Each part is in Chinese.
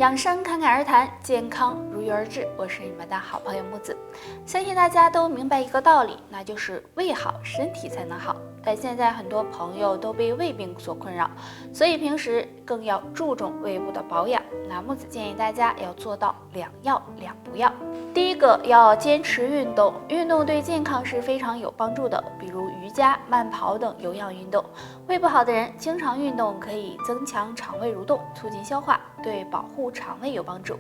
养生侃侃而谈，健康如约而至。我是你们的好朋友木子。相信大家都明白一个道理，那就是胃好，身体才能好。但现在很多朋友都被胃病所困扰，所以平时更要注重胃部的保养。那木子建议大家要做到2要2不要。第一个，要坚持运动，运动对健康是非常有帮助的，比如瑜伽、慢跑等有氧运动。胃不好的人经常运动可以增强肠胃蠕动，促进消化，对保护肠胃有帮助。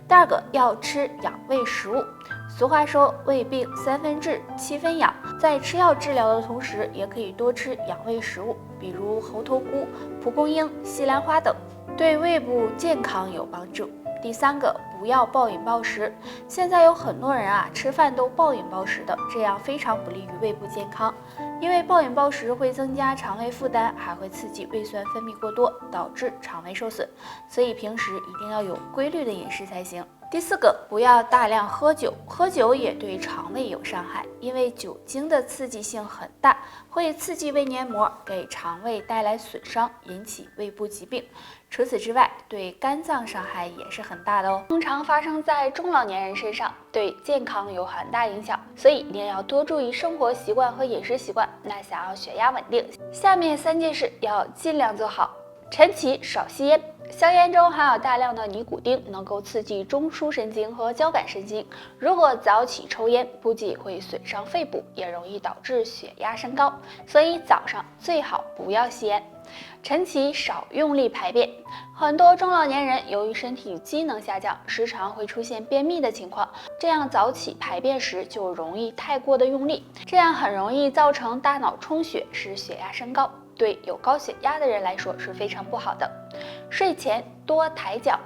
第二个，要吃养胃食物。俗话说，胃病3分治7分养，在吃药治疗的同时，也可以多吃养胃食物，比如猴头菇、蒲公英、西兰花等，对胃部健康有帮助。第三个，不要暴饮暴食。现在有很多人吃饭都暴饮暴食的，这样非常不利于胃部健康。因为暴饮暴食会增加肠胃负担，还会刺激胃酸分泌过多，导致肠胃受损。所以平时一定要有规律的饮食才行。第四个，不要大量喝酒，喝酒也对肠胃有伤害，因为酒精的刺激性很大，会刺激胃黏膜，给肠胃带来损伤，引起胃部疾病。除此之外，对肝脏伤害也是很大的哦。通常发生在中老年人身上，对健康有很大影响，所以一定要多注意生活习惯和饮食习惯。那想要血压稳定，下面3件事要尽量做好。晨起少吸烟，香烟中含有大量的尼古丁，能够刺激中枢神经和交感神经。如果早起抽烟，不仅会损伤肺部，也容易导致血压升高，所以早上最好不要吸烟。晨起少用力排便，很多中老年人由于身体机能下降，时常会出现便秘的情况，这样早起排便时就容易太过的用力，这样很容易造成大脑充血，使血压升高。对有高血压的人来说是非常不好的。睡前多抬脚，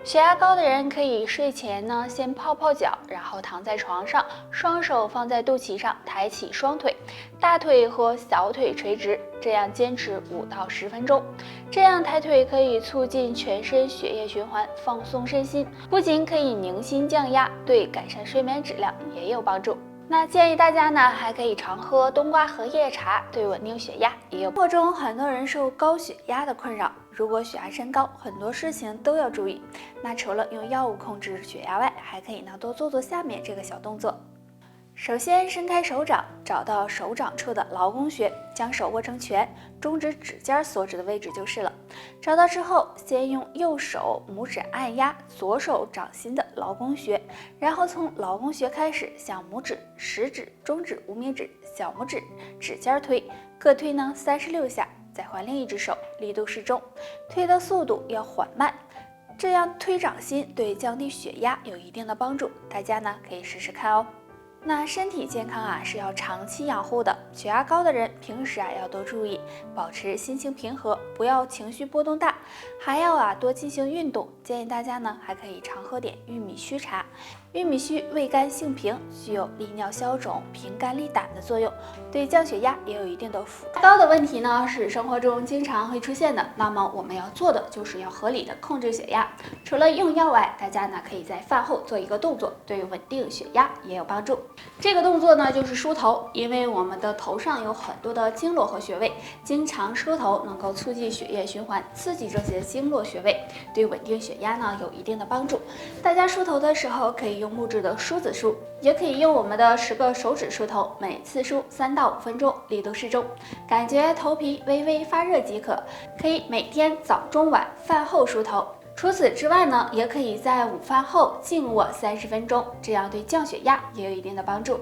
血压高的人可以睡前先泡泡脚，然后躺在床上，双手放在肚脐上，抬起双腿，大腿和小腿垂直，这样坚持5到10分钟。这样抬腿可以促进全身血液循环，放松身心，不仅可以宁心降压，对改善睡眠质量也有帮助。那建议大家还可以常喝冬瓜荷叶茶，对稳定血压也有。生活中很多人受高血压的困扰，如果血压升高，很多事情都要注意。那除了用药物控制血压外，还可以多做下面这个小动作。首先伸开手掌，找到手掌处的劳宫穴，将手握成拳，中指指尖所指的位置就是了。找到之后，先用右手拇指按压左手掌心的劳宫穴，然后从劳宫穴开始向拇指、食指、中指、无名指、小拇指指尖推，各推36下，再换另一只手，力度适中，推的速度要缓慢。这样推掌心对降低血压有一定的帮助，大家可以试试看哦。那身体健康是要长期养护的，血压高的人平时要多注意，保持心情平和，不要情绪波动大，还要多进行运动。建议大家还可以常喝点玉米须茶。玉米须味甘性平，具有利尿消肿、平肝利胆的作用，对降血压也有一定的辅助。高的问题是生活中经常会出现的，那么我们要做的就是要合理的控制血压。除了用药外，大家可以在饭后做一个动作，对稳定血压也有帮助。这个动作就是梳头，因为我们的头上有很多的经络和穴位，经常梳头能够促进血液循环，刺激这些经络穴位，对稳定血压有一定的帮助。大家梳头的时候可以用木质的梳子梳，也可以用我们的10个手指梳头，每次梳3到5分钟，力度适中，感觉头皮微微发热即可。可以每天早中晚饭后梳头。除此之外也可以在午饭后静卧30分钟，这样对降血压也有一定的帮助。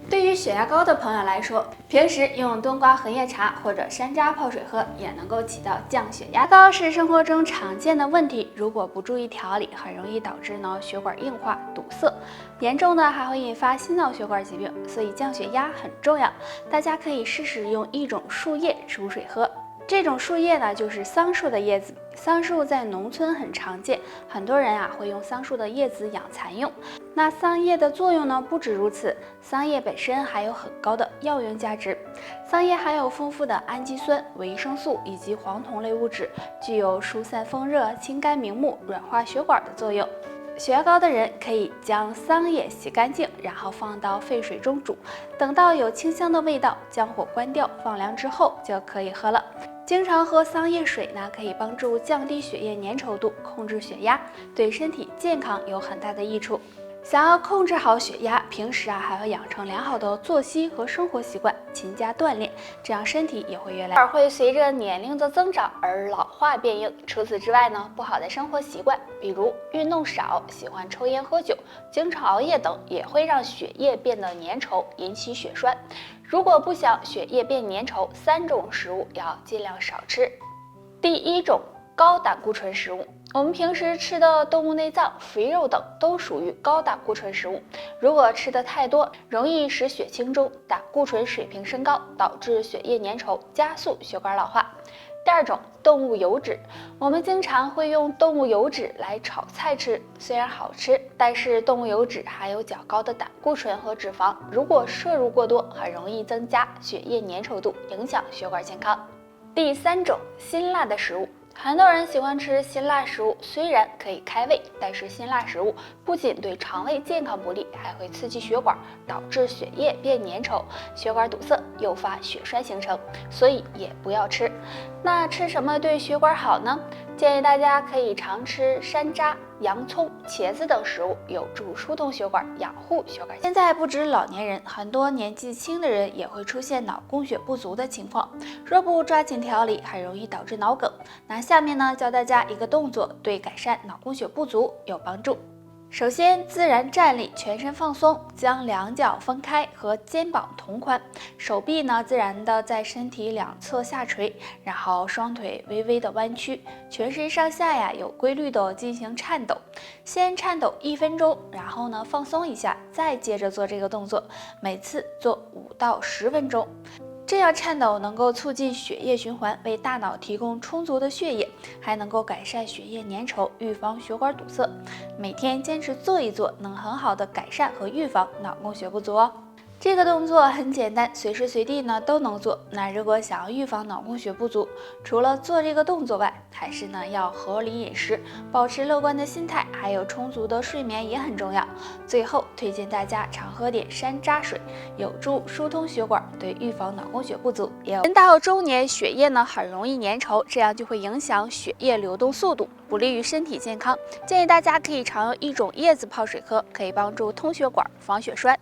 对于血压高的朋友来说，平时用冬瓜荷叶茶或者山楂泡水喝，也能够起到降血压。高是生活中常见的问题，如果不注意调理，很容易导致血管硬化、堵塞，严重的还会引发心脑血管疾病。所以降血压很重要，大家可以试试用一种树叶煮水喝。这种树叶就是桑树的叶子，桑树在农村很常见，很多人会用桑树的叶子养蚕用。那桑叶的作用不止如此，桑叶本身还有很高的药用价值。桑叶含有丰富的氨基酸、维生素以及黄酮类物质，具有疏散风热、清肝明目、软化血管的作用。血压高的人可以将桑叶洗干净，然后放到沸水中煮，等到有清香的味道，将火关掉，放凉之后就可以喝了。经常喝桑叶水呢，可以帮助降低血液粘稠度，控制血压，对身体健康有很大的益处。想要控制好血压，平时还要养成良好的作息和生活习惯，勤加锻炼，这样身体也会越来越会随着年龄的增长而老化变硬。除此之外呢，不好的生活习惯，比如运动少、喜欢抽烟喝酒、经常熬夜等，也会让血液变得粘稠，引起血栓。如果不想血液变粘稠，3种食物要尽量少吃。第一种，高胆固醇食物。我们平时吃的动物内脏、肥肉等都属于高胆固醇食物，如果吃的太多，容易使血清中胆固醇水平升高，导致血液粘稠，加速血管老化。第二种，动物油脂。我们经常会用动物油脂来炒菜吃，虽然好吃，但是动物油脂含有较高的胆固醇和脂肪，如果摄入过多，很容易增加血液粘稠度，影响血管健康。第三种，辛辣的食物。很多人喜欢吃辛辣食物，虽然可以开胃，但是辛辣食物不仅对肠胃健康不利，还会刺激血管，导致血液变粘稠，血管堵塞，诱发血栓形成，所以也不要吃。那吃什么对血管好呢？建议大家可以常吃山楂、洋葱、茄子等食物，有助疏通血管，养护血管。现在不止老年人，很多年纪轻的人也会出现脑供血不足的情况，若不抓紧调理，很容易导致脑梗。那下面呢，教大家一个动作，对改善脑供血不足有帮助。首先，自然站立，全身放松，将两脚分开，和肩膀同宽，手臂呢自然的在身体两侧下垂，然后双腿微微的弯曲，全身上下呀有规律的进行颤抖。先颤抖1分钟，然后呢放松一下，再接着做这个动作，每次做5到10分钟。这样颤抖能够促进血液循环，为大脑提供充足的血液，还能够改善血液粘稠，预防血管堵塞。每天坚持做一做，能很好的改善和预防脑供血不足哦。这个动作很简单，随时随地呢都能做。那如果想要预防脑供血不足，除了做这个动作外，还是呢要合理饮食，保持乐观的心态，还有充足的睡眠也很重要。最后推荐大家常喝点山楂水，有助疏通血管，对预防脑供血不足也有。人到中年，血液呢很容易粘稠，这样就会影响血液流动速度，不利于身体健康。建议大家可以常用一种叶子泡水喝，可以帮助通血管，防血栓。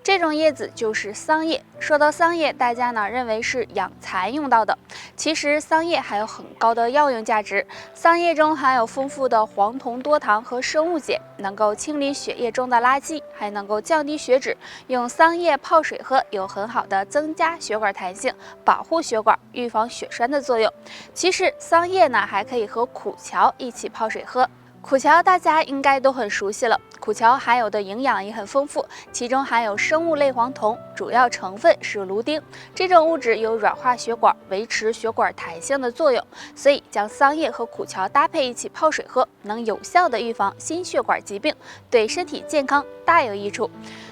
这种叶子就是桑叶。说到桑叶，大家呢认为是养蚕用到的，其实桑叶还有很高的药用价值。桑叶中含有丰富的黄酮多糖和生物碱，能够清理血液中的垃圾，还能够降低血脂。用桑叶泡水喝，有很好的增加血管弹性、保护血管、预防血栓的作用。其实桑叶呢还可以和苦荞一起泡水喝。苦荞大家应该都很熟悉了，苦荞含有的营养也很丰富，其中含有生物类黄酮，主要成分是芦丁。这种物质有软化血管、维持血管弹性的作用，所以将桑叶和苦荞搭配一起泡水喝，能有效的预防心血管疾病，对身体健康大有益处。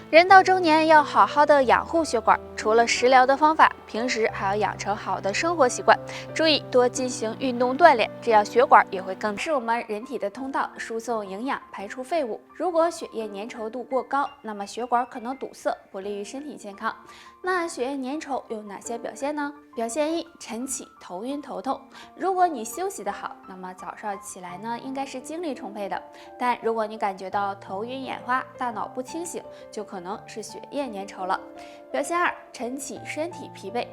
人到中年要好好的养护血管，除了食疗的方法，平时还要养成好的生活习惯，注意多进行运动锻炼，这样血管也会更是我们人体的通道，输送营养，排出废物。如果血液粘稠度过高，那么血管可能堵塞，不利于身体健康。那血液粘稠有哪些表现呢？表现1：晨起头晕头痛。如果你休息得好，那么早上起来呢，应该是精力充沛的。但如果你感觉到头晕眼花、大脑不清醒，就可能是血液粘稠了。表现2：晨起身体疲惫。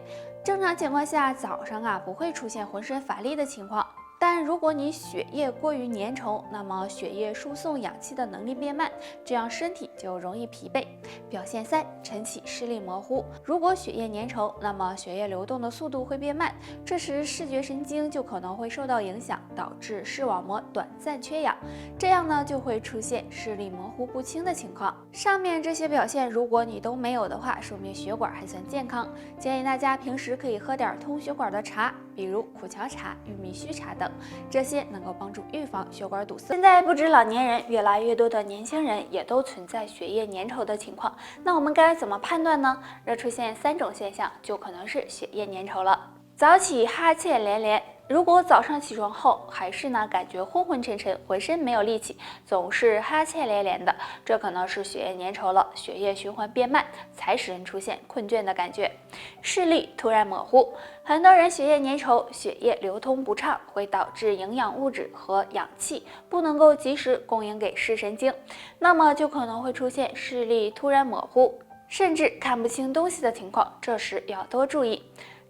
正常情况下，早上不会出现浑身乏力的情况。但如果你血液过于粘稠，那么血液输送氧气的能力变慢，这样身体就容易疲惫。表现3：晨起视力模糊。如果血液粘稠，那么血液流动的速度会变慢，这时视觉神经就可能会受到影响，导致视网膜短暂缺氧，这样呢就会出现视力模糊不清的情况。上面这些表现，如果你都没有的话，说明血管还算健康。建议大家平时可以喝点通血管的茶，比如苦荞茶、玉米须茶等。这些能够帮助预防血管堵塞。现在不止老年人，越来越多的年轻人也都存在血液粘稠的情况。那我们该怎么判断呢？若出现3种现象，就可能是血液粘稠了。早起哈欠连连，如果早上起床后还是感觉昏昏沉沉，浑身没有力气，总是哈欠连连的，这可能是血液粘稠了，血液循环变慢，才使人出现困倦的感觉。视力突然模糊，很多人血液粘稠，血液流通不畅，会导致营养物质和氧气不能够及时供应给视神经，那么就可能会出现视力突然模糊，甚至看不清东西的情况，这时要多注意。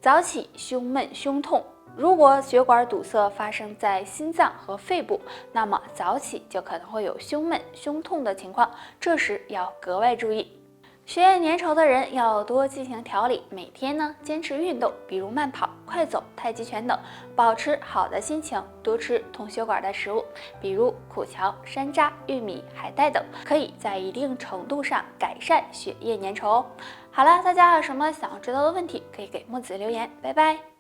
早起胸闷胸痛，如果血管堵塞发生在心脏和肺部，那么早起就可能会有胸闷胸痛的情况，这时要格外注意。血液粘稠的人要多进行调理，每天坚持运动，比如慢跑、快走、太极拳等，保持好的心情，多吃通血管的食物，比如苦荞、山楂、玉米、海带等，可以在一定程度上改善血液粘稠哦。好了，大家还有什么想要知道的问题，可以给木子留言，拜拜。